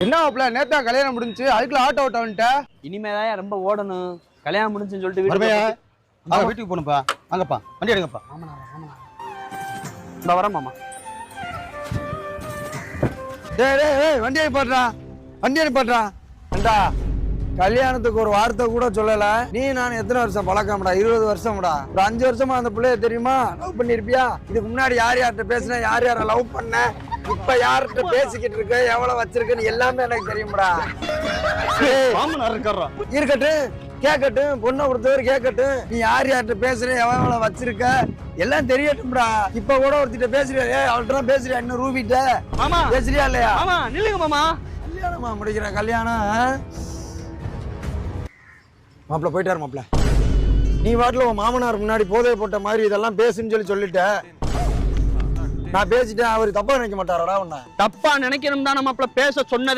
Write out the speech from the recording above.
என்ன மாப்ள நேத்தா கல்யாணம் முடிஞ்சு அதுக்குள்ள ஆட்டோ ஓட்ட வந்துட்ட. இனிமேதான் ரொம்ப ஓடணும். கல்யாணம் முடிஞ்சுன்னு சொல்லிட்டு வீட்டுக்கு போகணும்ப்பா. வாங்கப்பா வண்டி எடுங்கப்பா. இந்த வரேன் மாமா. டேய் வண்டி அனுப்பாட்றா, வண்டி அனுப்பாட்றா. ஏண்டா கல்யாணத்துக்கு ஒரு வார்த்தை கூட சொல்லல. நீ நான் எத்தனை வருஷம் பழக்கம்டா? 20 வருஷம்டா. ஒரு 5 வருஷமா அந்த பிள்ளைய தெரியுமா? லவ் பண்ணிருப்பியா? இதுக்கு முன்னாடி யார் யார்கிட்ட பேசின, யார் யார லவ் பண்ண, இப்ப யார்கிட்ட பேசிக்கிட்டு இருக்க, எவ்வளவு வச்சிருக்கன்னு எல்லாமே எனக்கு தெரியும்டா. இருக்கட்டும், கேட்கட்டும், பொண்ணை கொடுத்தவர் கேட்கட்டும். நீ யார் யார்கிட்ட பேசுற, எவ்வளவு வச்சிருக்க எல்லாம் தெரியட்டும்டா. இப்ப கூட ஒருத்திட்ட பேசுறியா? அவள்கிட்ட பேசுறியா? இன்னும் ரூபிட்ட மாமா பேசுறியா இல்லையா? மாமா நில்லுங்க மாமா. கல்யாணமா முடிக்கிற கல்யாணம். மாப்பிள்ள போயிட்டாரு மாப்பிள்ள. நீ வாட்டில் உன் மாமனார் முன்னாடி போதை போட்ட மாதிரி இதெல்லாம் பேசுன்னு சொல்லிட்ட. நான் பேசிட்டேன், அவர் தப்பா நினைக்க மாட்டாரடா உன்னை? தப்பா நினைக்கணும் தான் மாப்பிள்ள பேச சொன்னது.